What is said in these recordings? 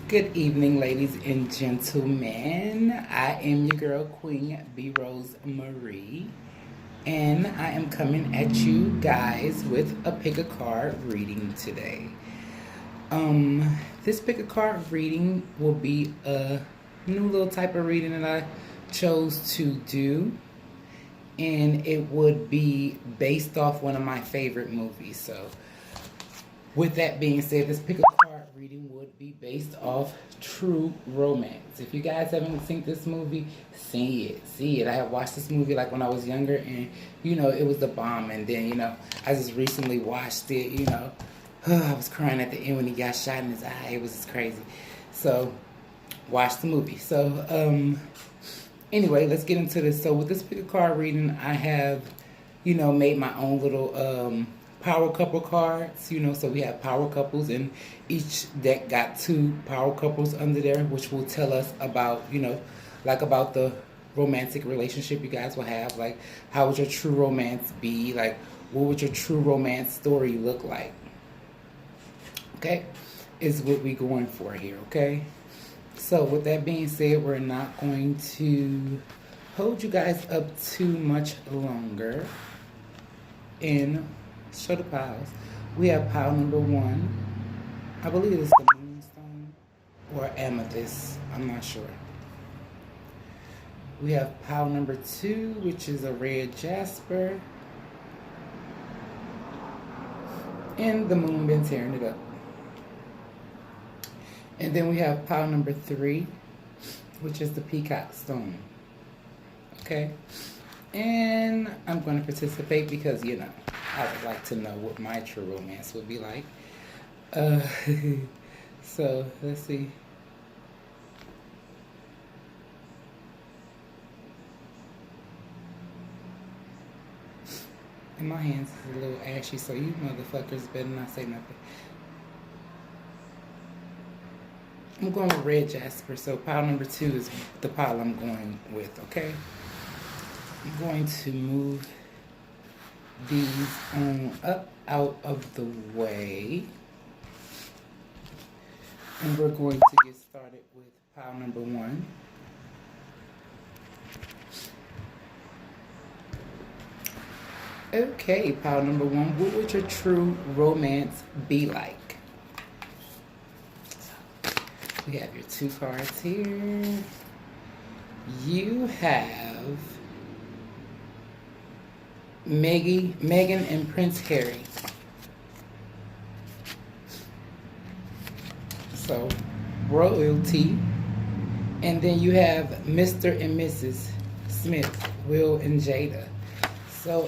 Good evening, ladies and gentlemen. I am your girl, Queen B. Rose Marie, and I am coming at you guys with a pick a card reading today. This pick a card reading will be a new little type of reading that I chose to do, and it would be based off one of my favorite movies. So, with that being said, this pick a card reading would be based off True Romance. If you guys haven't seen this movie, see it. See it. I have watched this movie like when I was younger, and it was the bomb. And then I just recently watched it. I was crying at the end when he got shot in his eye. It was just crazy. So, watch the movie. So, anyway, let's get into this. So, with this pick a card reading, I have, made my own little power couple cards, so we have power couples, and each deck got two power couples under there, which will tell us about, like about the romantic relationship you guys will have, like how would your true romance be, like what would your true romance story look like, okay, is what we're going for here, okay? So with that being said, we're not going to hold you guys up too much longer and show the piles. We have pile number one. I believe it's the moonstone or amethyst. I'm not sure. We have pile number two, which is a red jasper. And the moon been tearing it up. And then we have pile number three, which is the peacock stone. Okay? And I'm going to participate because, I would like to know what my true romance would be like. So, let's see. And my hands is a little ashy, so you motherfuckers better not say nothing. I'm going with red jasper, so pile number two is the pile I'm going with, okay? I'm going to move these up out of the way, and we're going to get started with pile number one. Okay, pile number one, what would your true romance be like? We have your two cards here. You have Meghan and Prince Harry. So, royalty. And then you have Mr. and Mrs. Smith, Will and Jada. So,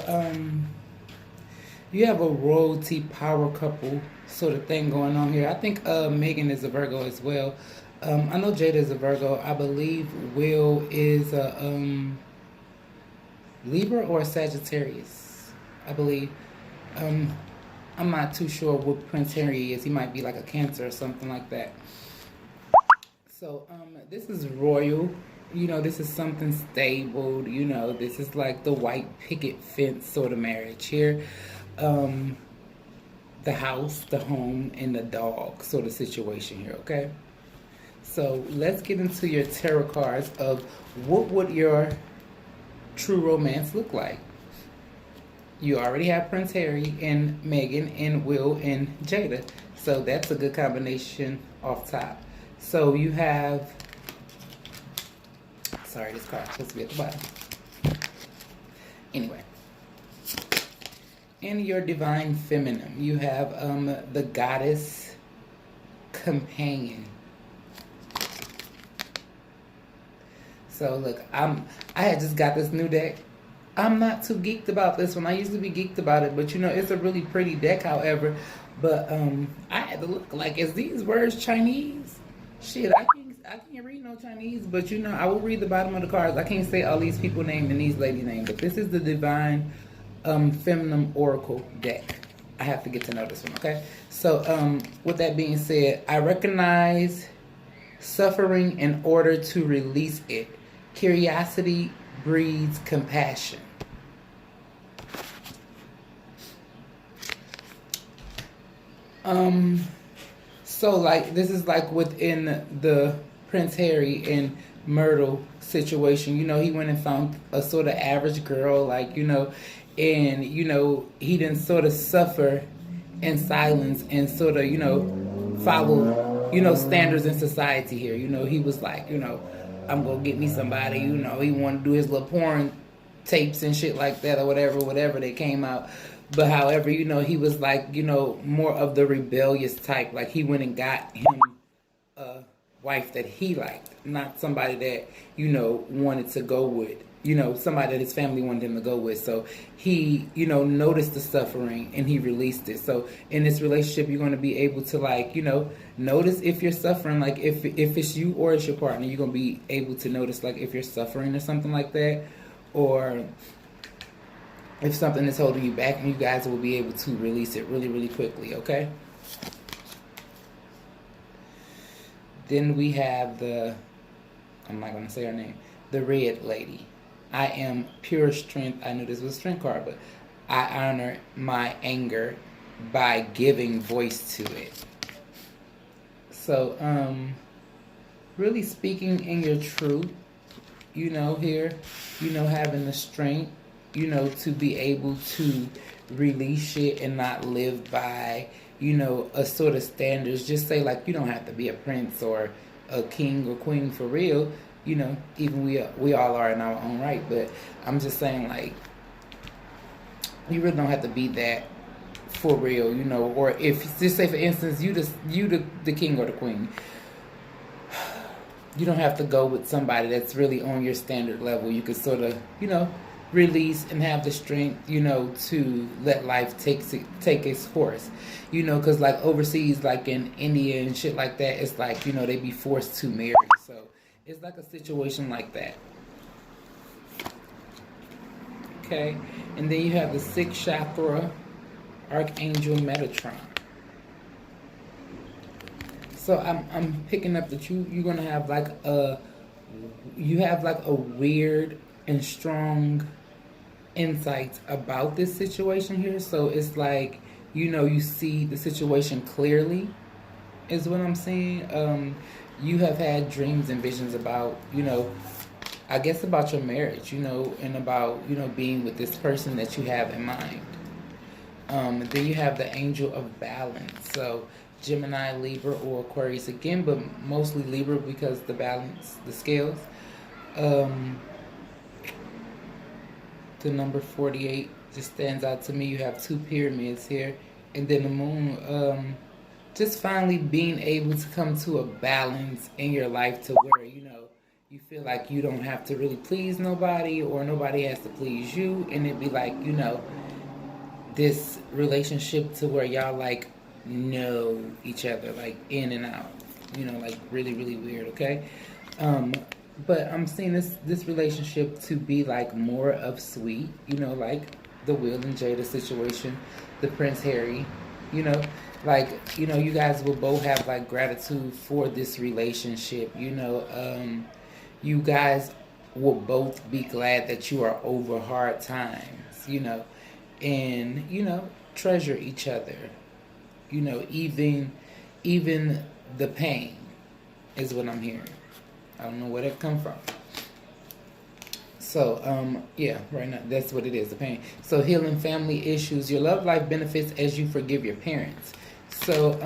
you have a royalty power couple sort of thing going on here. I think Meghan is a Virgo as well. I know Jada is a Virgo. I believe Will is a Libra or Sagittarius, I believe. I'm not too sure what Prince Harry is. He might be like a Cancer or something like that. So, this is royal. This is something stable. This is like the white picket fence sort of marriage here. The house, the home, and the dog sort of situation here, okay? So, let's get into your tarot cards of what would your true romance look like. You already have Prince Harry and Meghan and Will and Jada, so that's a good combination off top. So you have, sorry, this card's supposed to be at the bottom. Anyway, in your divine feminine, you have the goddess companion. So look, I had just got this new deck. I'm not too geeked about this one. I used to be geeked about it, but it's a really pretty deck, however. But I had to look like, is these words Chinese? Shit, I can't read no Chinese, but I will read the bottom of the cards. I can't say all these people names and these lady names, but this is the divine feminine oracle deck. I have to get to know this one, okay? So with that being said, I recognize suffering in order to release it. Curiosity breeds compassion. So like this is like within the Prince Harry and Myrtle situation. He went and found a sort of average girl, like and he didn't sort of suffer in silence and sort of follow standards in society here. He was like I'm gonna get me somebody. He wanted to do his little porn tapes and shit like that or whatever they came out. But however, he was like, more of the rebellious type. Like he went and got him a wife that he liked, not somebody that, wanted to go with, somebody that his family wanted him to go with. So he, noticed the suffering and he released it. So in this relationship, you're going to be able to like, notice if you're suffering, like if it's you or it's your partner, you're going to be able to notice like if you're suffering or something like that, or if something is holding you back, and you guys will be able to release it really, really quickly, okay? Then we have I'm not going to say her name, the Red Lady. I am pure strength. I knew this was a strength card, but I honor my anger by giving voice to it. So, really speaking in your truth, here, having the strength, to be able to release shit and not live by, a sort of standards. Just say like you don't have to be a prince or a king or queen for real. Even we all are in our own right. But I'm just saying like you really don't have to be that for real. Or if just say for instance you the king or the queen. You don't have to go with somebody that's really on your standard level. You could sort of, release and have the strength, to let life take its course. Because like overseas, like in India and shit like that, it's like, they be forced to marry. So it's like a situation like that. Okay. And then you have the 6th chakra, Archangel Metatron. So I'm picking up that you're gonna have like a weird and strong insights about this situation here. So it's like you see the situation clearly, is what I'm saying. You have had dreams and visions about I guess about your marriage, and about being with this person that you have in mind. Then you have the Angel of Balance. So Gemini, Libra, or Aquarius again, but mostly Libra because the balance, the scales. The number 48 just stands out to me. You have 2 pyramids here, and then the moon. Just finally being able to come to a balance in your life to where you feel like you don't have to really please nobody or nobody has to please you, and it'd be like this relationship to where y'all like know each other like in and out, like really, really weird, okay? But I'm seeing this relationship to be like more of sweet, like the Will and Jada situation, the Prince Harry, like, you guys will both have like gratitude for this relationship, you guys will both be glad that you are over hard times, and, treasure each other, even the pain is what I'm hearing. I don't know where that come from. So, yeah, right now, that's what it is, the pain. So, healing family issues. Your love life benefits as you forgive your parents. So,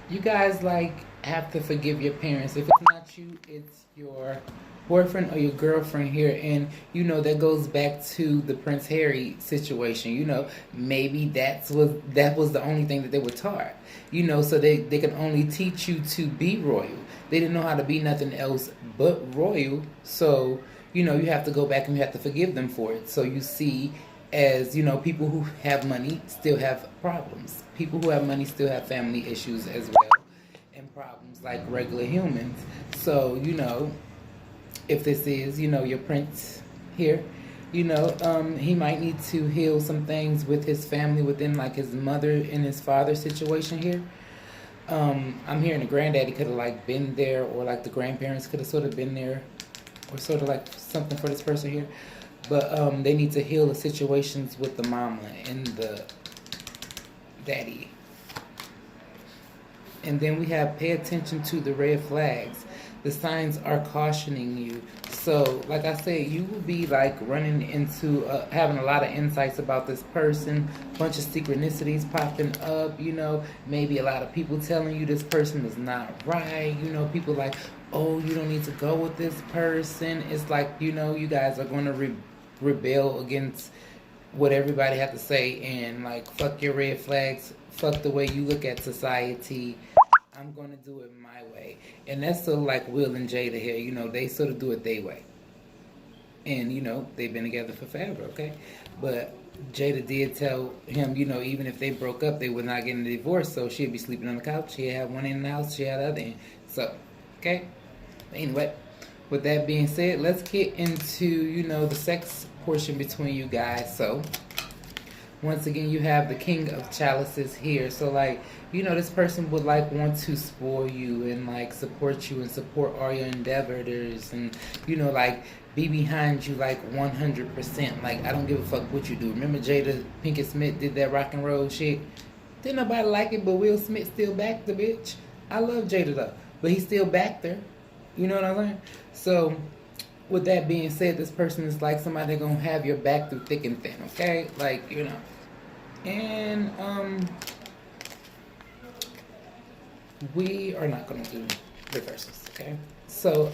you guys, like, have to forgive your parents. If it's not you, it's your boyfriend or your girlfriend here. And, that goes back to the Prince Harry situation. Maybe that was the only thing that they were taught. So they can only teach you to be royal. They didn't know how to be nothing else but royal. So, you have to go back and you have to forgive them for it. So you see, as, people who have money still have problems. People who have money still have family issues as well. And problems like regular humans. So, if this is, your prince here, he might need to heal some things with his family within like his mother and his father situation here. I'm hearing the granddaddy could have like been there, or like the grandparents could have sort of been there, or sort of like something for this person here. But they need to heal the situations with the mama and the daddy. And then we have pay attention to the red flags. The signs are cautioning you. So, like I said, you will be like running into having a lot of insights about this person, bunch of synchronicities popping up, maybe a lot of people telling you this person is not right, people like, oh, you don't need to go with this person. It's like, you guys are going to rebel against what everybody have to say and like fuck your red flags, fuck the way you look at society. I'm gonna do it my way. And that's sort of like Will and Jada here, they sort of do it their way. And they've been together for forever, okay? But Jada did tell him, even if they broke up, they would not get a divorce, so she'd be sleeping on the couch. She'd have one in the house, she had the other in. So, okay? Anyway, with that being said, let's get into, the sex portion between you guys. So, once again, you have the King of Chalices here. So, like, this person would, like, want to spoil you and, like, support you and support all your endeavors and, like, be behind you, like, 100%. Like, I don't give a fuck what you do. Remember Jada Pinkett Smith did that rock and roll shit? Didn't nobody like it, but Will Smith still backed the bitch. I love Jada, though. But he still backed her. You know what I'm saying? So, with that being said, this person is like somebody gonna have your back through thick and thin, okay? Like, And, we are not gonna do reversals, okay? So,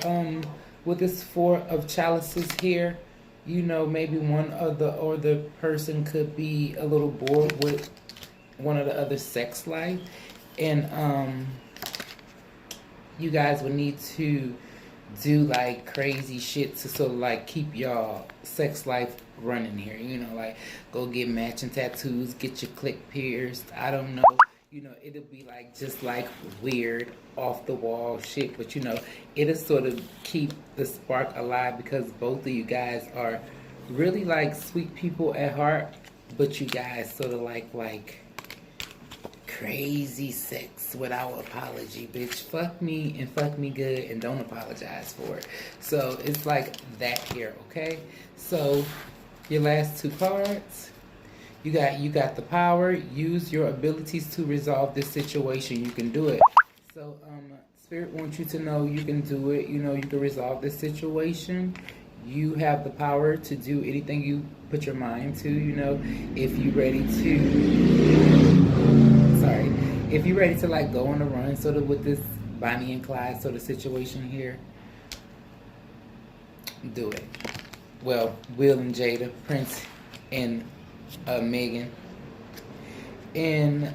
with this Four of Chalices here, maybe one of the other person could be a little bored with one of the other sex life. And, you guys would need to do like crazy shit to sort of like keep y'all sex life running here. Like go get matching tattoos, get your click pierced. I don't know. It'll be like just like weird off the wall shit, but it'll sort of keep the spark alive because both of you guys are really like sweet people at heart, but you guys sort of like crazy sex without apology, bitch. Fuck me and fuck me good and don't apologize for it. So it's like that here, okay? So your last two cards, you got the power. Use your abilities to resolve this situation. You can do it. So Spirit wants you to know you can do it. You can resolve this situation. You have the power to do anything you put your mind to. If you're ready to like go on a run, sort of with this Bonnie and Clyde sort of situation here, do it. Well, Will and Jada, Prince and Megan. And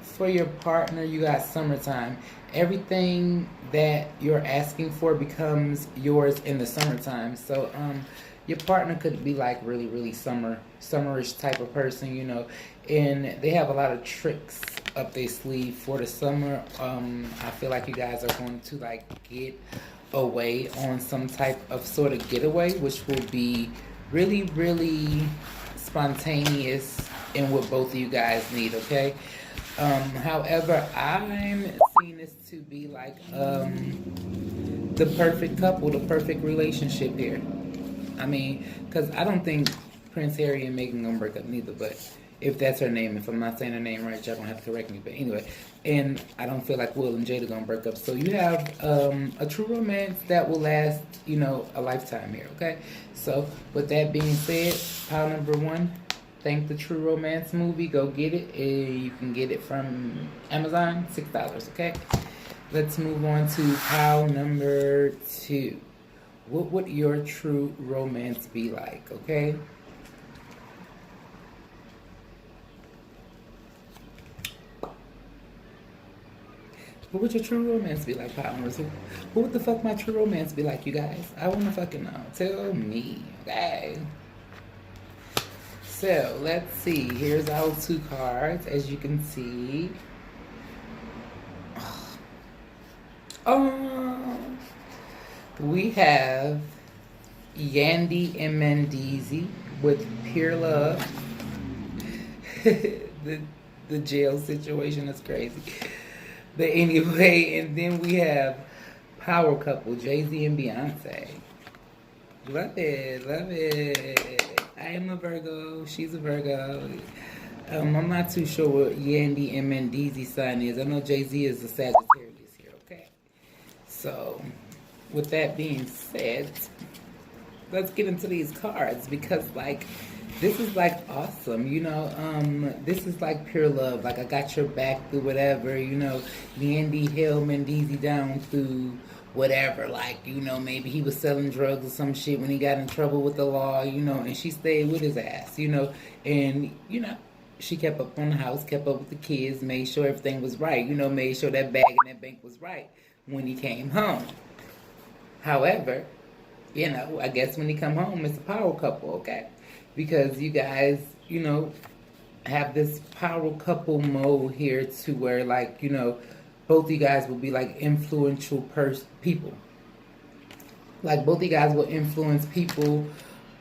for your partner, you got summertime. Everything that you're asking for becomes yours in the summertime. So your partner could be like really, really summerish type of person, and they have a lot of tricks up their sleeve for the summer. I feel like you guys are going to like get away on some type of sort of getaway, which will be really, really spontaneous and what both of you guys need, okay? However, I'm seeing this to be like the perfect couple, the perfect relationship here. I mean, because I don't think Prince Harry and Meghan gonna break up neither, but if that's her name, if I'm not saying her name right, y'all gonna have to correct me. But anyway, and I don't feel like Will and Jada gonna break up. So you have a true romance that will last, a lifetime here, okay? So with that being said, pile number one, Thank the True Romance movie. Go get it. You can get it from Amazon, $6, okay? Let's move on to pile number two. What would your true romance be like, okay? What would your true romance be like, pile number two? What would the fuck my true romance be like, you guys? I want to fucking know. Tell me, okay? So, let's see. Here's our two cards, as you can see. Oh, we have Yandy and Mendeezy with Pure Love. the jail situation is crazy. But anyway, and then we have power couple, Jay-Z and Beyonce. Love it, love it. I am a Virgo, she's a Virgo. I'm not too sure what Yandy and Mendeezy sign is. I know Jay-Z is a Sagittarius here, okay? So, with that being said, let's get into these cards because, like, this is like awesome, this is like pure love. Like, I got your back through whatever, Yandy held Mendeezy down through whatever, like, maybe he was selling drugs or some shit when he got in trouble with the law, and she stayed with his ass, and she kept up on the house, kept up with the kids, made sure everything was right, made sure that bag in that bank was right when he came home. However, I guess when he come home, it's a power couple, okay? Because you guys, have this power couple mode here to where, like, both you guys will be like influential people. Like, both you guys will influence people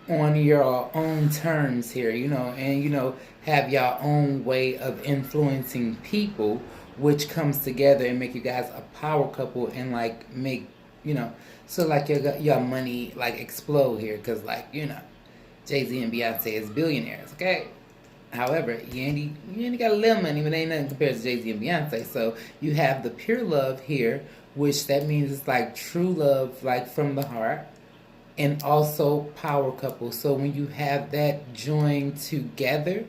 on your own terms here, and, have your own way of influencing people, which comes together and make you guys a power couple and, like, make, so, like, your money, like, explode here. Because, like, Jay-Z and Beyonce is billionaires, okay? However, Yandy got a little money, but ain't nothing compared to Jay-Z and Beyonce. So you have the pure love here, which that means it's like true love, like from the heart, and also power couple. So when you have that joined together,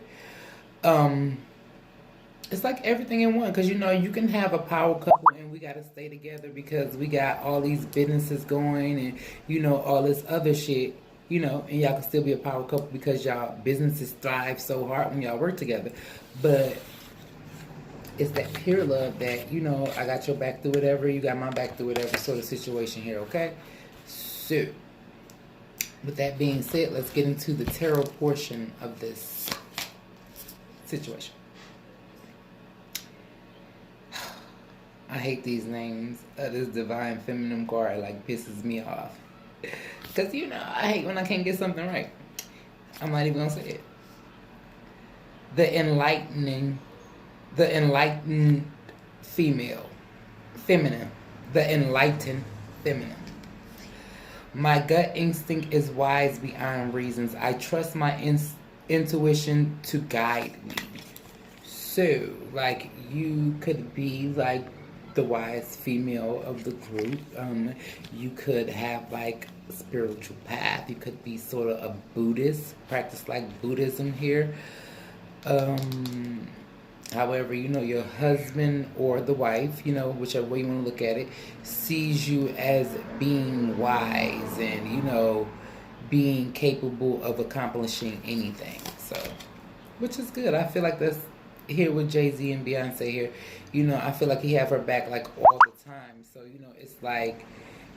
it's like everything in one. Because you can have a power couple and we got to stay together because we got all these businesses going and all this other shit. And y'all can still be a power couple because y'all businesses thrive so hard when y'all work together. But it's that pure love that, I got your back through whatever, you got my back through whatever sort of situation here, okay? So, with that being said, let's get into the tarot portion of this situation. I hate these names. This divine feminine card, like, pisses me off. Because, I hate when I can't get something right. I'm not even going to say it. The enlightened feminine. The enlightened feminine. My gut instinct is wise beyond reasons. I trust my intuition to guide me. So, like, you could be, like, the wise female of the group. You could have, like, a spiritual path. You could be sort of a Buddhist, practice like Buddhism here. However, your husband or the wife, whichever way you want to look at it, sees you as being wise and, being capable of accomplishing anything. So, which is good. I feel like that's here with Jay-Z and Beyonce here. I feel like he have her back, like, all the time. So, it's like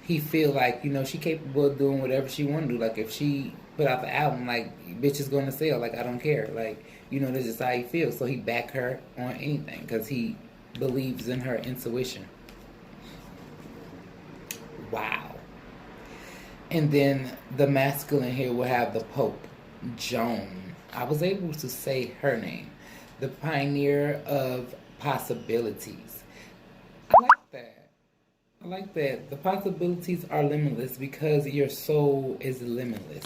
he feel like, she capable of doing whatever she want to do. Like, if she put out the album, like, bitch is going to sell. Like, I don't care. Like, this is how he feels. So he back her on anything because he believes in her intuition. Wow. And then the masculine here will have the Pope, Joan. I was able to say her name. The pioneer of possibilities. I like that. The possibilities are limitless because your soul is limitless.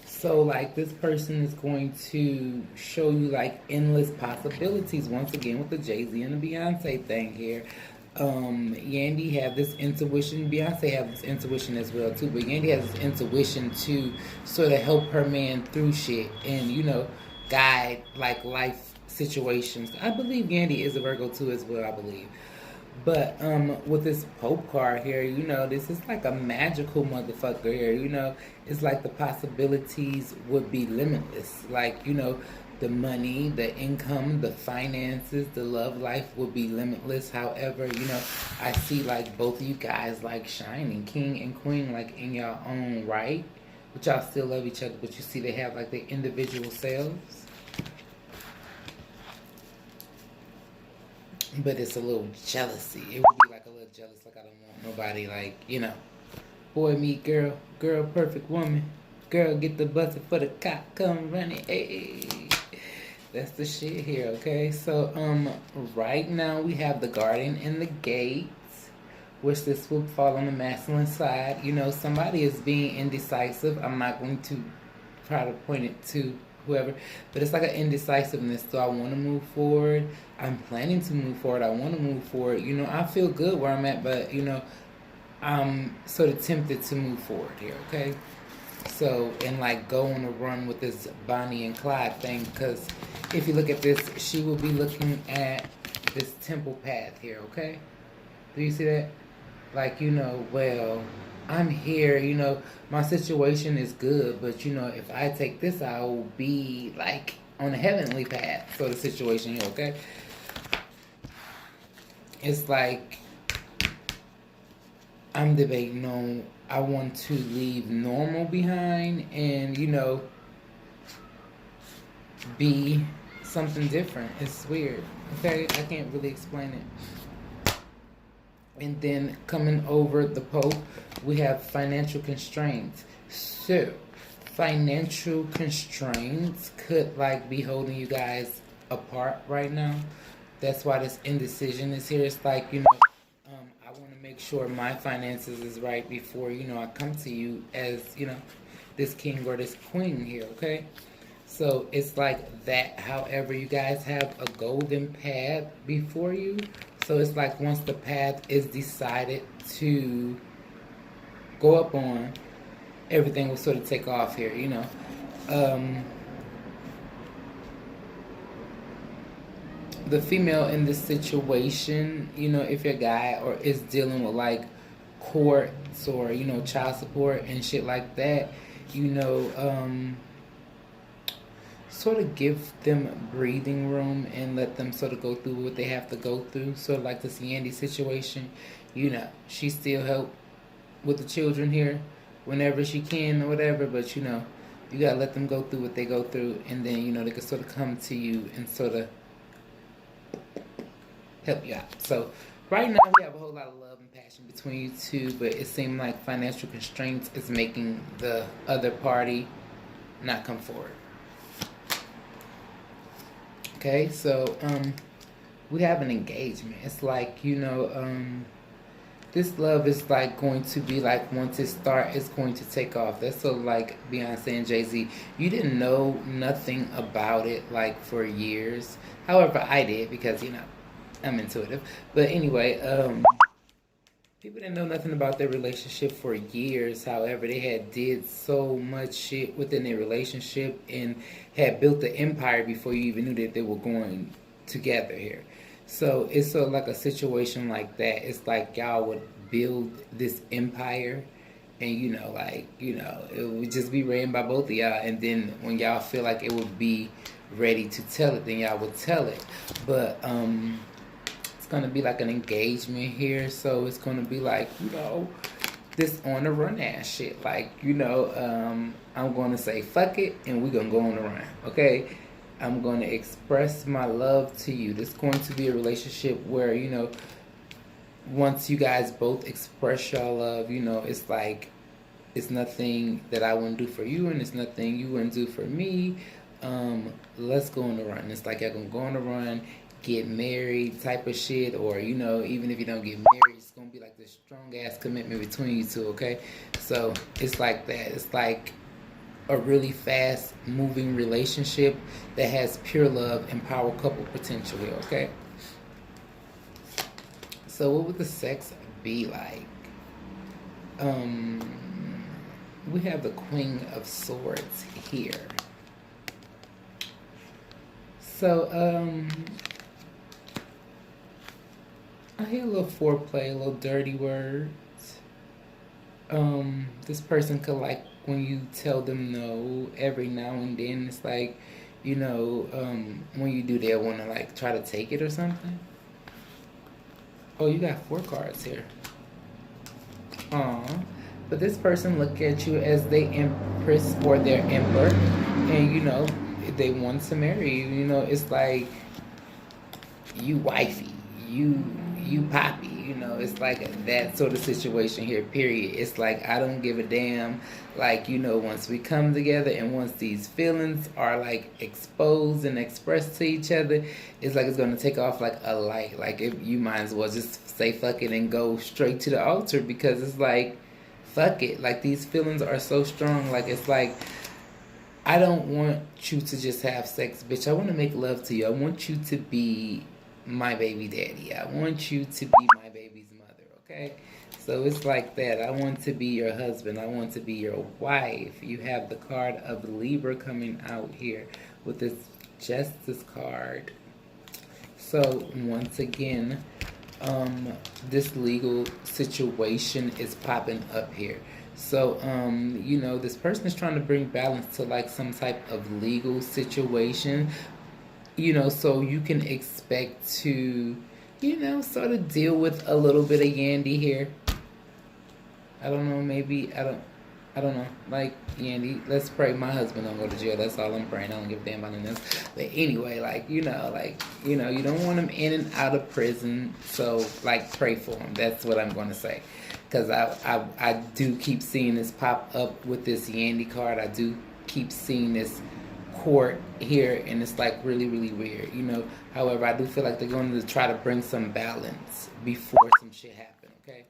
So, like, this person is going to show you, like, endless possibilities. Once again, with the Jay-Z and the Beyonce thing here. Yandy have this intuition. Beyonce have this intuition as well, too. But Yandy has this intuition to sort of help her man through shit and, guide, like, life situations. I believe Yandy is a Virgo, too, as well, I believe. But with this Pope card here, this is like a magical motherfucker here. It's like the possibilities would be limitless. Like, the money, the income, the finances, the love life would be limitless. However, I see, like, both of you guys, like, shining, king and queen, like, in your own right. But y'all still love each other, but you see they have, like, their individual selves. But it's a little jealousy. It would be like a little jealous, like, I don't want nobody, like, boy meet girl, girl perfect woman, girl get the busted for the cop, come running, hey. That's the shit here, okay? So, right now we have the Guardian and the Gates, which this will fall on the masculine side. Somebody is being indecisive. I'm not going to try to point it to whoever. But it's like an indecisiveness. Do I want to move forward? I'm planning to move forward. I want to move forward. I feel good where I'm at, but I'm sort of tempted to move forward here, okay? So, and like go on a run with this Bonnie and Clyde thing, because if you look at this, she will be looking at this temple path here, okay? Do you see that? Like, well, I'm here, my situation is good, but if I take this, I will be like on a heavenly path for the situation here, okay? It's like I'm debating on, I want to leave normal behind and, be something different. It's weird, okay? I can't really explain it. And then coming over the Pope, we have financial constraints. So, financial constraints could like be holding you guys apart right now. That's why this indecision is here. It's like, I want to make sure my finances is right before, I come to you as, this king or this queen here, okay? So it's like that. However, you guys have a golden path before you. So it's like once the path is decided to go up on, everything will sort of take off here, the female in this situation, if your guy or is dealing with like courts or, child support and shit like that, sort of give them breathing room and let them sort of go through what they have to go through. Sort of like the Ciandy situation, she still help with the children here whenever she can or whatever, but you gotta let them go through what they go through, and then they can sort of come to you and sort of help you out. So right now we have a whole lot of love and passion between you two, but it seems like financial constraints is making the other party not come forward. Okay, so we have an engagement. It's like, this love is like going to be like once it starts, it's going to take off. That's so like Beyonce and Jay-Z. You didn't know nothing about it like for years. However, I did because, I'm intuitive. But anyway, people didn't know nothing about their relationship for years. However, they had did so much shit within their relationship and had built the empire before you even knew that they were going together here. So it's sort of like a situation like that. It's like y'all would build this empire and, it would just be ran by both of y'all. And then when y'all feel like it would be ready to tell it, then y'all would tell it. But, going to be like an engagement here, so it's going to be like this on the run ass shit, like I'm going to say fuck it and we're going to go on the run, okay? I'm going to express my love to you. This is going to be a relationship where once you guys both express your love, it's like it's nothing that I wouldn't do for you and it's nothing you wouldn't do for me. Let's go on the run. It's like y'all gonna go on the run, get married type of shit, or even if you don't get married, it's gonna be like this strong ass commitment between you two, okay? So it's like that. It's like a really fast moving relationship that has pure love and power couple potential here, okay? So what would the sex be like? We have the Queen of Swords here. So, I hear a little foreplay, a little dirty words. This person could like when you tell them no every now and then. It's like, when you do, they'll want to like try to take it or something. Oh, you got 4 cards here. Aw. But this person look at you as they empress or their emperor, and they want to marry you. It's like you wifey, you poppy. It's like that sort of situation here. Period. It's like I don't give a damn. Like once we come together and once these feelings are like exposed and expressed to each other, it's like it's gonna take off like a light. Like if you might as well just say fuck it and go straight to the altar, because it's like fuck it. Like these feelings are so strong. Like it's like I don't want you to just have sex, bitch. I want to make love to you. I want you to be my baby daddy. I want you to be my baby's mother, okay? So it's like that. I want to be your husband. I want to be your wife. You have the card of Libra coming out here with this Justice card. So once again, this legal situation is popping up here. So, this person is trying to bring balance to like some type of legal situation, so you can expect to, sort of deal with a little bit of Yandy here. I don't know, maybe, I don't know. Like, Yandy, let's pray my husband don't go to jail. That's all I'm praying. I don't give a damn about this. But anyway, you don't want him in and out of prison. So, pray for him. That's what I'm going to say. Because I do keep seeing this pop up with this Yandy card. I do keep seeing this court here. And it's, really, really weird. However, I do feel like they're going to try to bring some balance before some shit happens. Okay?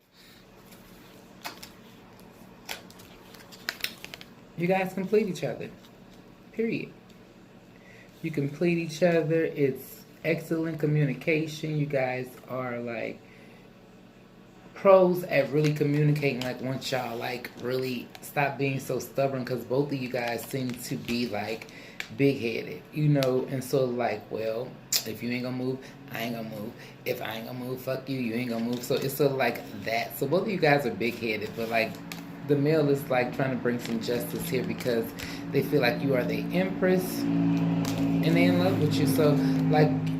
You guys complete each other. Period. You complete each other. It's excellent communication. You guys are pros at really communicating. Once y'all really stop being so stubborn, because both of you guys seem to be big headed, and so well, if you ain't gonna move, I ain't gonna move. If I ain't gonna move, fuck you, you ain't gonna move. So it's sort of that. So both of you guys are big headed, but the male is trying to bring some justice here because they feel like you are the empress and they're in love with you. So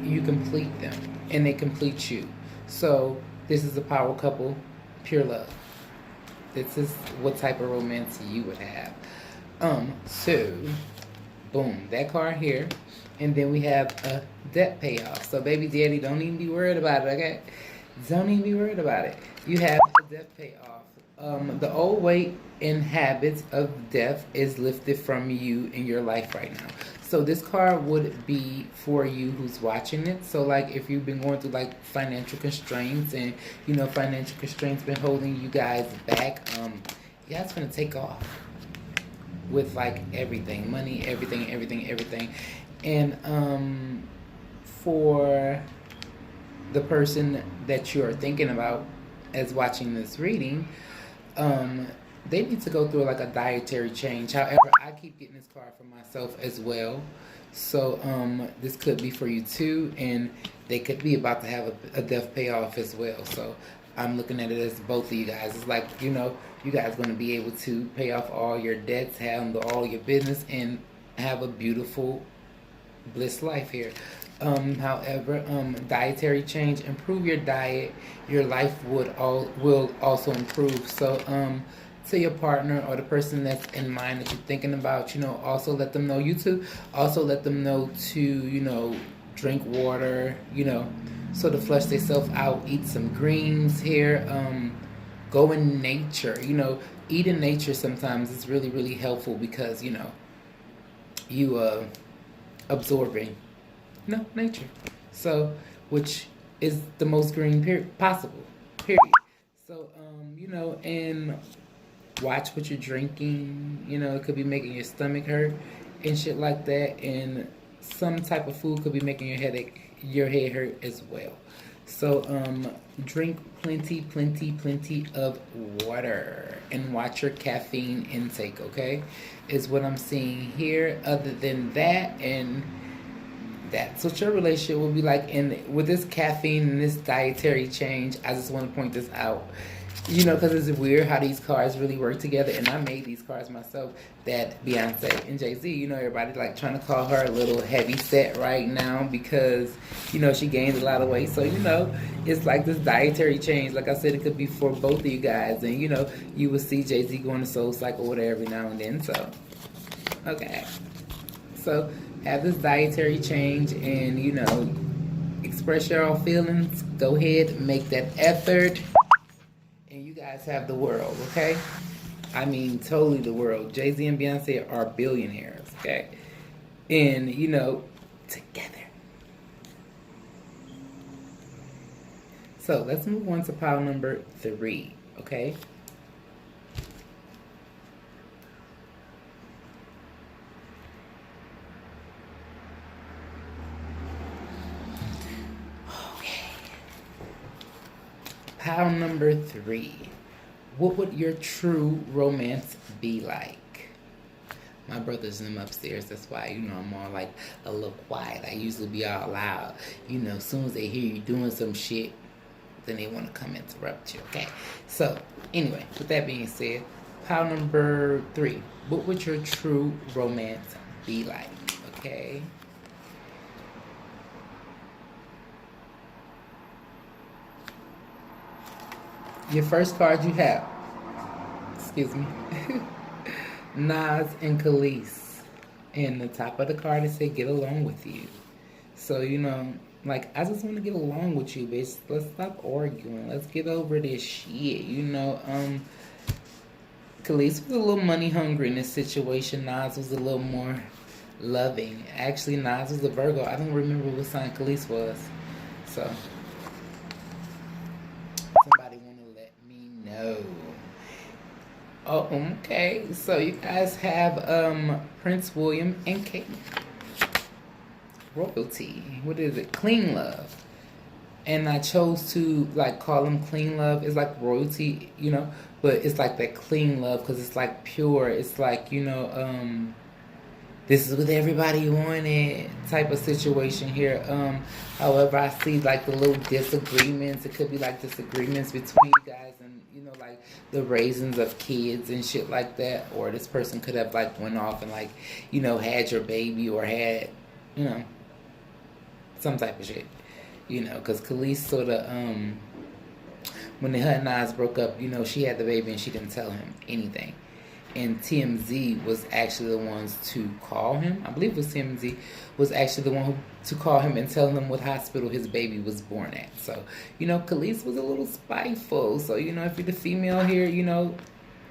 you complete them and they complete you. So this is a power couple, pure love. This is what type of romance you would have. So boom, that card here. And then we have a debt payoff. So baby daddy, don't even be worried about it, okay? Don't even be worried about it. You have a debt payoff. The old weight and habits of death is lifted from you in your life right now. So this card would be for you who's watching it. So if you've been going through financial constraints and financial constraints been holding you guys back, yeah, it's gonna take off with everything, money, everything. And for the person that you are thinking about as watching this reading, they need to go through a dietary change. However, I keep getting this card for myself as well. So this could be for you too, and they could be about to have a death payoff as well. So I'm looking at it as both of you guys. It's you guys going to be able to pay off all your debts, handle all your business, and have a beautiful, bliss life here. However, dietary change, improve your diet, your life will also improve. So to your partner or the person that's in mind that you're thinking about, also let them know, you too, also let them know to, drink water, so to flush themselves out, eat some greens here, go in nature, eat in nature sometimes is really, really helpful because, you absorbing nature. So, which is the most green possible. Period. So, and watch what you're drinking. It could be making your stomach hurt and shit like that. And some type of food could be making your head hurt as well. So, drink plenty of water and watch your caffeine intake. Okay, is what I'm seeing here. Other than that, and that's what your relationship will be like. And with this caffeine and this dietary change, I just want to point this out. Because it's weird how these cards really work together. And I made these cards myself. That Beyonce and Jay-Z, everybody trying to call her a little heavy set right now because, she gained a lot of weight. So, it's this dietary change. Like I said, it could be for both of you guys. And, you will see Jay-Z going to Soul Cycle or whatever every now and then. So, okay. So, have this dietary change and, express your own feelings. Go ahead, make that effort. And you guys have the world, okay? I mean, totally the world. Jay-Z and Beyonce are billionaires, okay? And, together. So, let's move on to pile number 3, okay? Pile number 3. What would your true romance be like? My brother's in them upstairs. That's why, I'm all like a little quiet. I usually be all loud. As soon as they hear you doing some shit, then they want to come interrupt you, okay? So, anyway, with that being said, pile number 3. What would your true romance be like, okay? Your first card you have, excuse me, Nas and Khalees. And the top of the card it said, get along with you. So, like, I just want to get along with you, bitch. Let's stop arguing. Let's get over this shit. Khalees was a little money hungry in this situation. Nas was a little more loving. Actually, Nas was a Virgo. I don't remember what sign Khalees was. So, somebody want to let me know. Oh, okay. So you guys have Prince William and Kate. Royalty. What is it? Clean love. And I chose to like call them clean love. It's like royalty, but it's like that clean love because it's like pure. It's like, this is what everybody wanted type of situation here. However, I see like the little disagreements. It could be like disagreements between you guys and, like the raisins of kids and shit like that. Or this person could have like went off and like, had your baby or had, some type of shit. Because Khalees sort of, when her and Nas broke up, she had the baby and she didn't tell him anything. And TMZ was actually the ones to call him. I believe it was TMZ was actually the one to call him and tell him what hospital his baby was born at. So, Khalees was a little spiteful. So, if you're the female here,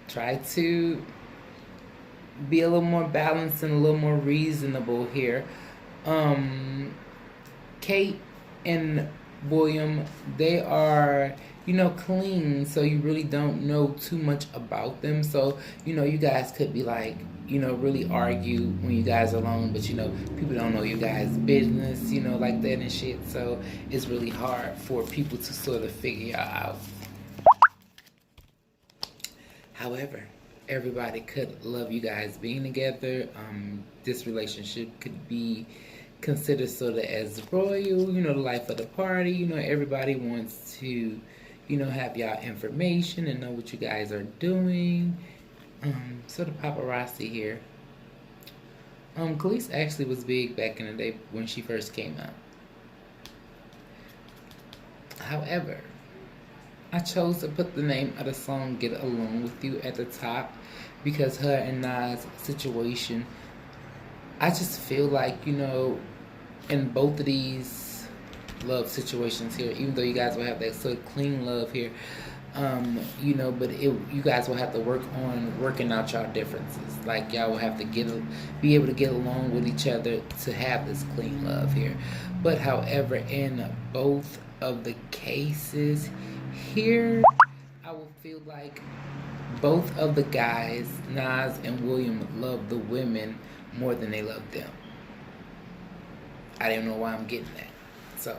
try to be a little more balanced and a little more reasonable here. Kate and William, they are, clean, so you really don't know too much about them. So, you guys could be like, really argue when you guys are alone, but, people don't know you guys' business, like that and shit. So, it's really hard for people to sort of figure y'all out. However, everybody could love you guys being together. This relationship could be considered sort of as royal, the life of the party. Everybody wants to, have y'all information and know what you guys are doing. Sort of paparazzi here. Khalees actually was big back in the day when she first came out. However, I chose to put the name of the song Get Along With You at the top because her and Nas' situation, I just feel like, in both of these love situations here, even though you guys will have that sort of clean love here, but you guys will have to work on working out y'all differences. Like y'all will have to be able to get along with each other to have this clean love here. But however, in both of the cases here, I will feel like both of the guys, Nas and William, love the women more than they love them. I don't know why I'm getting that. So,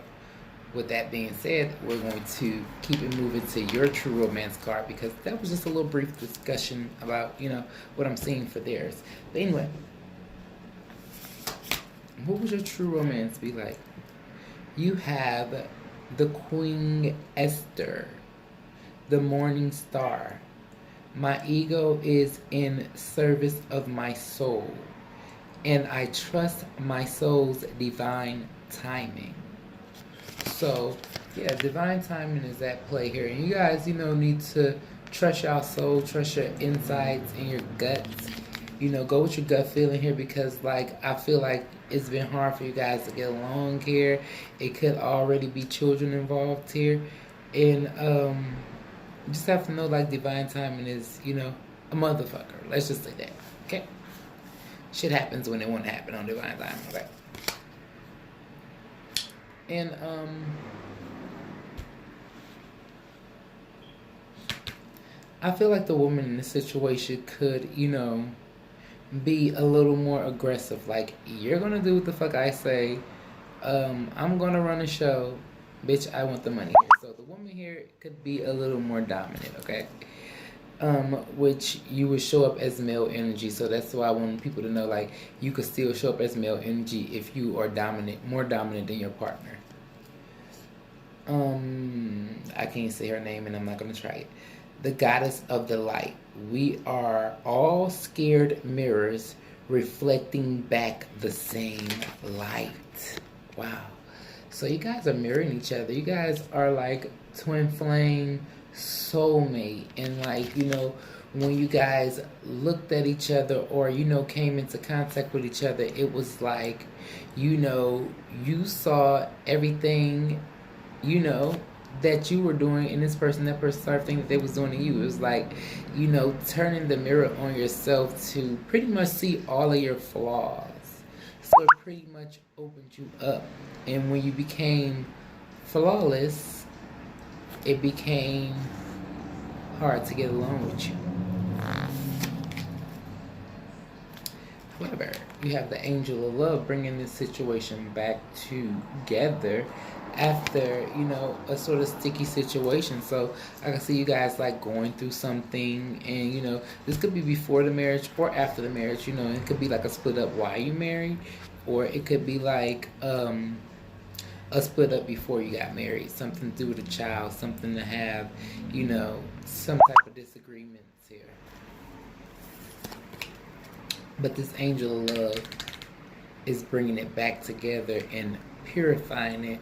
with that being said, we're going to keep it moving to your true romance card because that was just a little brief discussion about, what I'm seeing for theirs. But anyway, what would your true romance be like? You have the Queen Esther, the Morning Star. My ego is in service of my soul, and I trust my soul's divine timing. So, yeah, divine timing is at play here. And you guys, need to trust your soul, trust your insides and your guts. Go with your gut feeling here because, I feel like it's been hard for you guys to get along here. It could already be children involved here. And, you just have to know, divine timing is, a motherfucker. Let's just say that, okay? Shit happens when it won't happen on divine timing, okay? And, I feel like the woman in this situation could, be a little more aggressive. Like, you're gonna do what the fuck I say. I'm gonna run a show. Bitch, I want the money. So the woman woman here could be a little more dominant, okay? Which you would show up as male energy. So that's why I want people to know, like, you could still show up as male energy if you are dominant, more dominant than your partner. I can't say her name and I'm not gonna try it. The goddess of the light. We are all scared mirrors reflecting back the same light. Wow. So you guys are mirroring each other. You guys are like twin flame soulmate. And like, when you guys looked at each other or, came into contact with each other, it was like, you saw everything, that you were doing in this person, that person saw everything that they was doing to you. It was like, turning the mirror on yourself to pretty much see all of your flaws. So it pretty much opened you up. And when you became flawless, it became hard to get along with you. However, you have the angel of love bringing this situation back together after, a sort of sticky situation. So I can see you guys like going through something, and this could be before the marriage or after the marriage. It could be like a split up while you married, or it could be like a split up before you got married, something to do with a child, something to have, some type of disagreements here. But this angel of love is bringing it back together and purifying it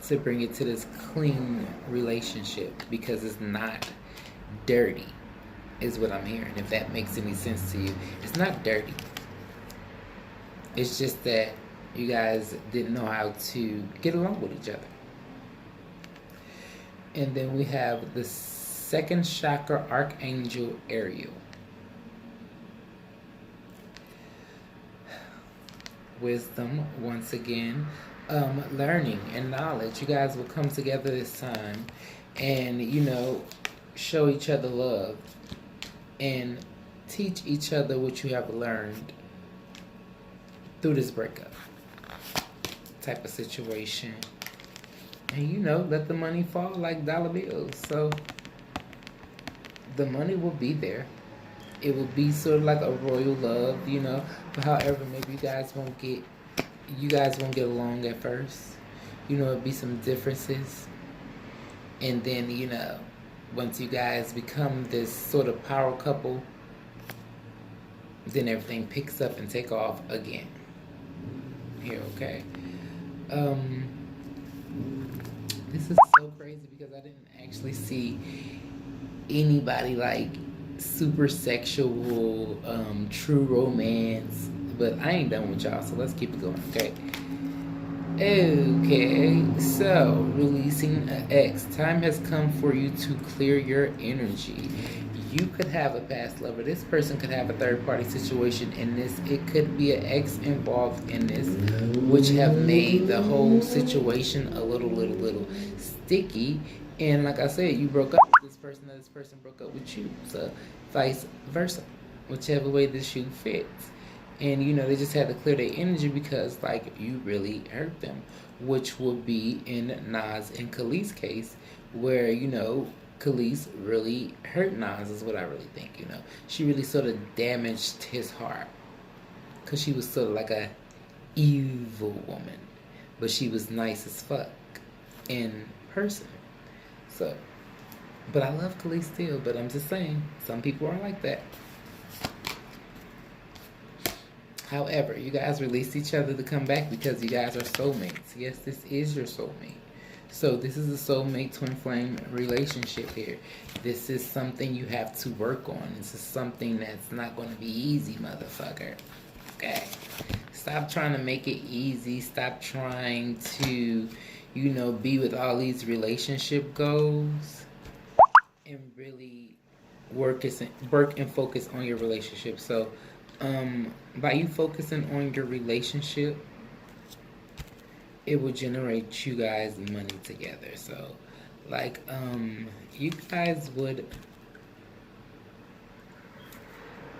to bring it to this clean relationship, because it's not dirty, is what I'm hearing. If that makes any sense to you, it's not dirty. It's just that you guys didn't know how to get along with each other. And then we have the second chakra archangel Ariel. Wisdom, once again, learning and knowledge. You guys will come together this time and, show each other love and teach each other what you have learned through this breakup type of situation. And, let the money fall like dollar bills. So the money will be there. It will be sort of like a royal love, But however, maybe you guys won't get along at first. It'll be some differences. And then, once you guys become this sort of power couple, then everything picks up and take off again. Here, okay. This is so crazy because I didn't actually see anybody like super sexual, true romance, but I ain't done with y'all, so let's keep it going, okay? Okay, so releasing an ex. Time has come for you to clear your energy. You could have a past lover. This person could have a third party situation in this. It could be an ex involved in this, which have made the whole situation a little sticky. And like I said, you broke up with this person, or this person broke up with you. So vice versa, whichever way the shoe fits. And they just had to clear their energy because like you really hurt them, which would be in Nas and Khalees' case, where Khalees really hurt Nas, is what I really think. She really sort of damaged his heart because she was sort of like a evil woman, but she was nice as fuck in person. So, but I love Khalees still, but I'm just saying, some people are like that. However, you guys released each other to come back because you guys are soulmates. Yes, this is your soulmate. So this is a soulmate twin flame relationship here. This is something you have to work on. This is something that's not going to be easy, motherfucker. Okay? Stop trying to make it easy. Stop trying to, be with all these relationship goals, and really work and focus on your relationship. So, by you focusing on your relationship, it will generate you guys money together. So, like, you guys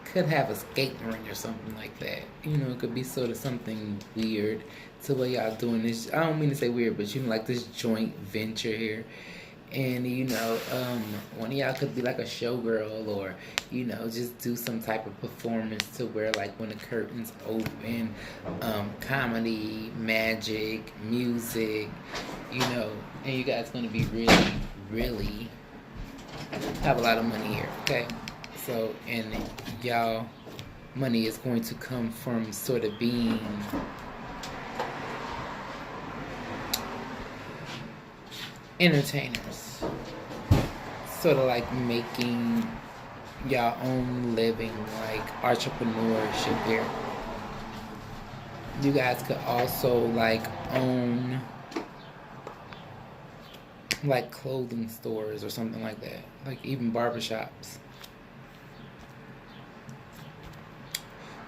could have a skating ring or something like that. It could be sort of something weird to what y'all doing this. I don't mean to say weird, but like this joint venture here. And one of y'all could be like a showgirl, or just do some type of performance to where, like, when the curtains open, comedy, magic, music, and you guys gonna be really, really have a lot of money here, okay? So, and y'all money is going to come from sort of being entertainers, sort of like making your own living, like entrepreneurship here. You guys could also like own like clothing stores or something like that, like even barbershops.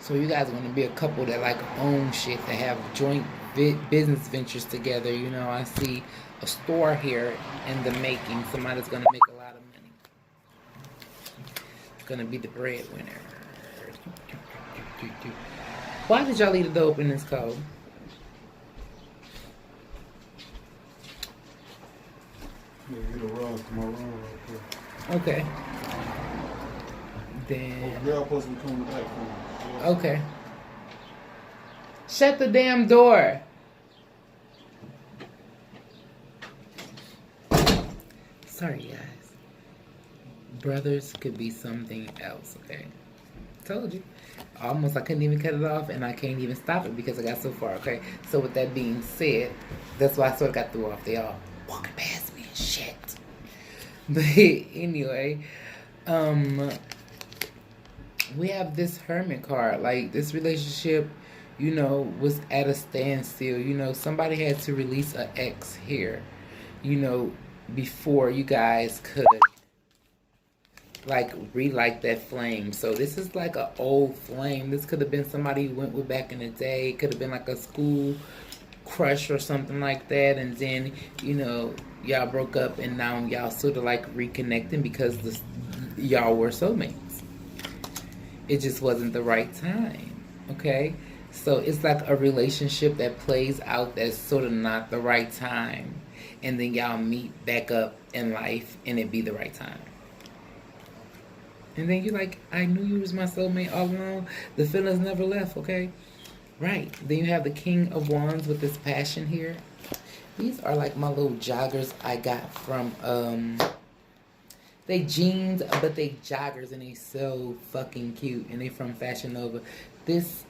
So you guys are going to be a couple that like own shit, that have joint business ventures together. I see a store here in the making. Somebody's going to make a lot of money. It's going to be the breadwinner. Why did y'all leave the door open this cold? Get a run to my room real quick. Okay. Then. Girl supposed to be coming back for me. Okay. Shut the damn door. Sorry, guys. Brothers could be something else, okay? Told you. Almost I couldn't even cut it off, and I can't even stop it because I got so far, okay? So with that being said, that's why I sort of got threw off. They all walking past me and shit. But anyway, we have this hermit card. Like, this relationship, was at a standstill. Somebody had to release an ex here, before you guys could like relight that flame. So this is like an old flame. This could have been somebody you went with back in the day. It could have been like a school crush or something like that, and then y'all broke up, and now y'all sort of like reconnecting because y'all were soulmates. It just wasn't the right time, okay? So it's like a relationship that plays out that's sort of not the right time, and then y'all meet back up in life and it be the right time. And then you're like, I knew you was my soulmate all along. The feelings never left, okay? Right. Then you have the King of Wands with this passion here. These are like my little joggers I got from, they jeans, but they joggers, and they so fucking cute. And they from Fashion Nova. This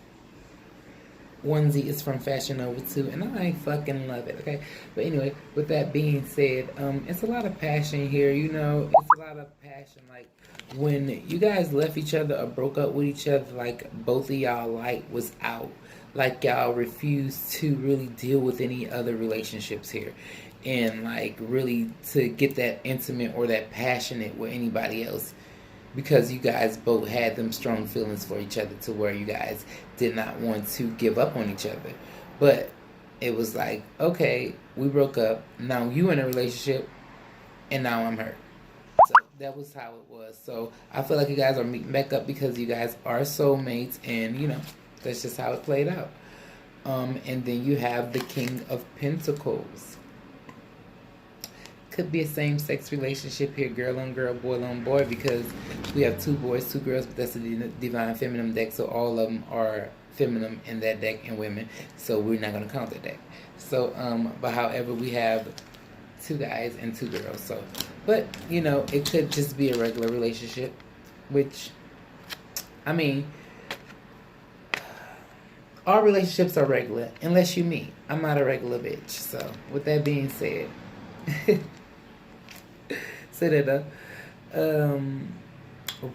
onesie is from Fashion Nova too, and I fucking love it, okay? But anyway, with that being said, it's a lot of passion here, it's a lot of passion. Like, when you guys left each other or broke up with each other, like, both of y'all light was out. Like, y'all refused to really deal with any other relationships here, and like really to get that intimate or that passionate with anybody else, because you guys both had them strong feelings for each other to where you guys did not want to give up on each other. But it was like, okay, we broke up, now you in a relationship, and now I'm hurt. So that was how it was. So I feel like you guys are meeting back up because you guys are soulmates, and that's just how it played out. And then you have the King of Pentacles. Could be a same-sex relationship here, girl on girl, boy on boy, because we have 2 boys, 2 girls, but that's a divine feminine deck, so all of them are feminine in that deck and women, so we're not going to count that deck. So, but however, we have 2 guys and 2 girls, so, but, it could just be a regular relationship, which, I mean, all relationships are regular, unless you me. I'm not a regular bitch, so, with that being said,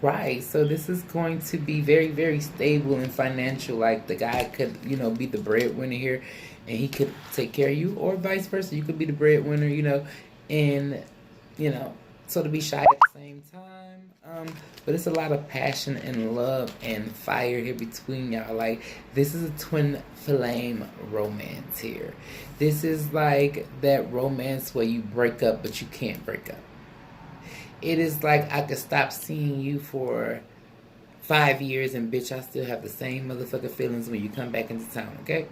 right, so this is going to be very, very stable and financial. Like, the guy could, be the breadwinner here, and he could take care of you, or vice versa. You could be the breadwinner, and, so to be shy at the same time. But it's a lot of passion and love and fire here between y'all. Like, this is a twin flame romance here. This is like that romance where you break up, but you can't break up. It is like I could stop seeing you for 5 years, and bitch, I still have the same motherfucking feelings when you come back into town, okay?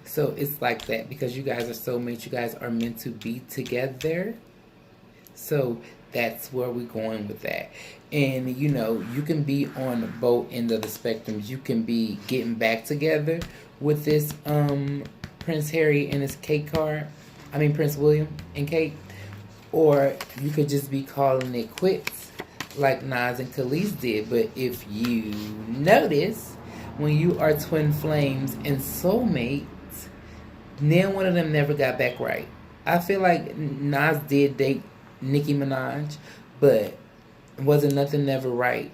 So it's like that because you guys are soulmates. You guys are meant to be together. So that's where we're going with that. And you know, you can be on both end of the spectrums. You can be getting back together with this Prince Harry and his Kate card. I mean Prince William and Kate. Or you could just be calling it quits like Nas and Khalees did. But if you notice, when you are twin flames and soulmates, neither one of them never got back right. I feel like Nas did date Nicki Minaj, but wasn't nothing never right,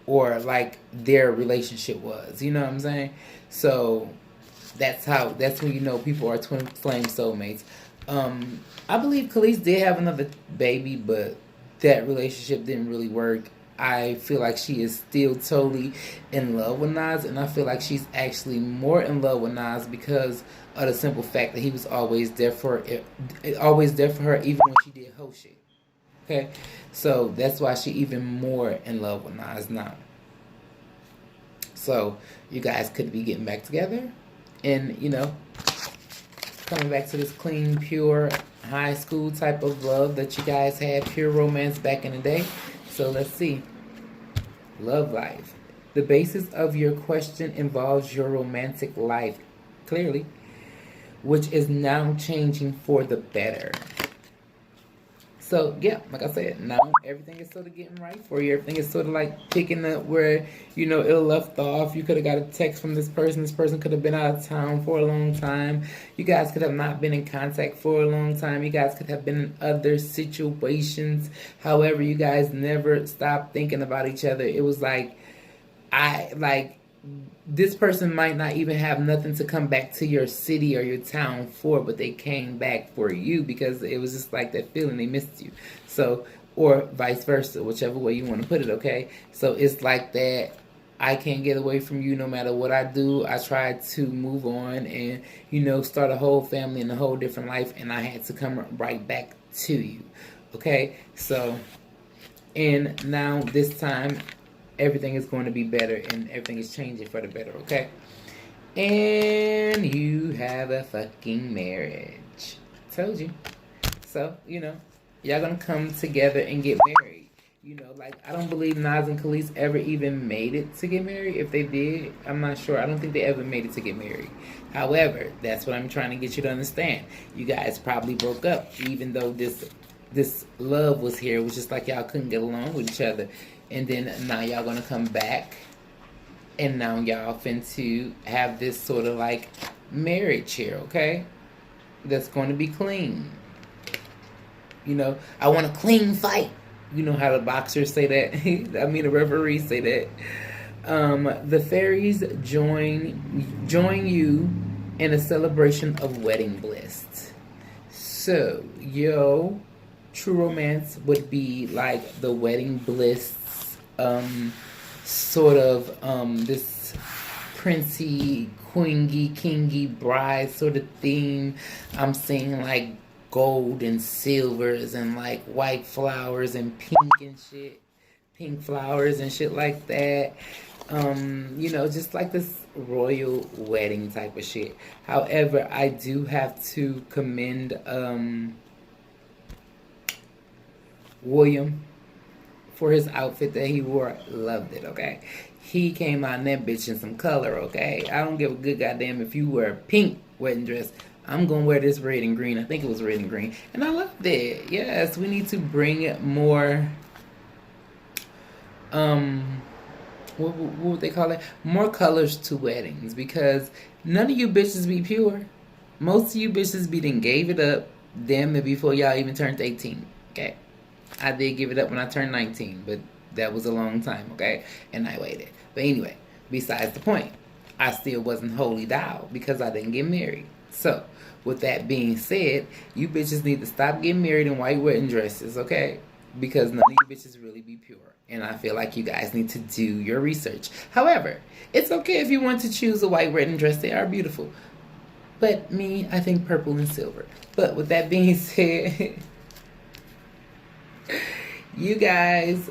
or like their relationship was. You know what I'm saying? So that's when you know people are twin flame soulmates. I believe Khalees did have another baby, but that relationship didn't really work. I feel like she is still totally in love with Nas, and I feel like she's actually more in love with Nas because of the simple fact that he was always there for her, even when she did whole shit. Okay, so that's why she even more in love with Nas now. So you guys could be getting back together, and you know, coming back to this clean, pure high school type of love that you guys had, pure romance back in the day. So let's see. Love life. The basis of your question involves your romantic life, clearly, which is now changing for the better. So, yeah, like I said, now everything is sort of getting right for you. Everything is sort of like picking up where, you know, it left off. You could have got a text from this person. This person could have been out of town for a long time. You guys could have not been in contact for a long time. You guys could have been in other situations. However, you guys never stopped thinking about each other. It was like, this person might not even have nothing to come back to your city or your town for, but they came back for you because it was just like that feeling they missed you. So, or vice versa, whichever way you want to put it, okay? So it's like that. I can't get away from you no matter what I do. I tried to move on and, you know, start a whole family and a whole different life, and I had to come right back to you, okay? So, and now this time, everything is going to be better and everything is changing for the better, okay? And you have a fucking marriage. Told you. So, you know, y'all gonna come together and get married. You know, like, I don't believe Nas and Khalees ever even made it to get married. If they did, I'm not sure. I don't think they ever made it to get married. However, that's what I'm trying to get you to understand. You guys probably broke up, even though this love was here. It was just like y'all couldn't get along with each other. And then now y'all gonna come back, and now y'all finna have this sort of like marriage here, okay? That's going to be clean. You know, I want a clean fight. You know how the boxers say that. I mean, the referees say that. The fairies join you in a celebration of wedding bliss. So, true romance would be like the wedding bliss. Sort of this princey, queeny, kingy bride sort of theme. I'm seeing like gold and silvers and like white flowers and pink flowers and shit like that. You know, just like this royal wedding type of shit. However, I do have to commend William for his outfit that he wore. Loved it, okay? He came out in that bitch in some color, okay? I don't give a good goddamn if you wear a pink wedding dress. I'm gonna wear this red and green. I think it was red and green. And I loved it. Yes, we need to bring more, what would they call it? More colors to weddings, because none of you bitches be pure. Most of you bitches be done gave it up damn it before y'all even turned 18, okay? I did give it up when I turned 19, but that was a long time, okay? And I waited. But anyway, besides the point, I still wasn't wholly dialed because I didn't get married. So, with that being said, you bitches need to stop getting married in white wedding dresses, okay? Because none of you bitches really be pure. And I feel like you guys need to do your research. However, it's okay if you want to choose a white wedding dress. They are beautiful. But me, I think purple and silver. But with that being said, you guys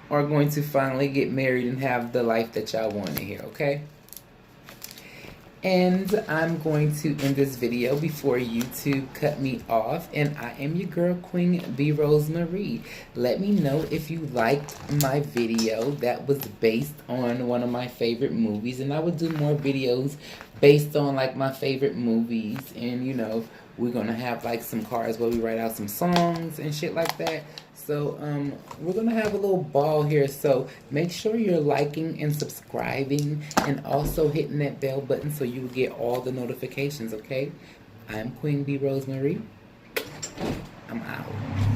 are going to finally get married and have the life that y'all wanted here, okay? And I'm going to end this video before YouTube cut me off. And I am your girl, Queen B. Rosemarie. Let me know if you liked my video that was based on one of my favorite movies. And I would do more videos based on like my favorite movies. And you know, we're gonna have like some cards where we write out some songs and shit like that. So we're gonna have a little ball here. So make sure you're liking and subscribing and also hitting that bell button so you will get all the notifications, okay? I'm Queen B. Rosemarie. I'm out.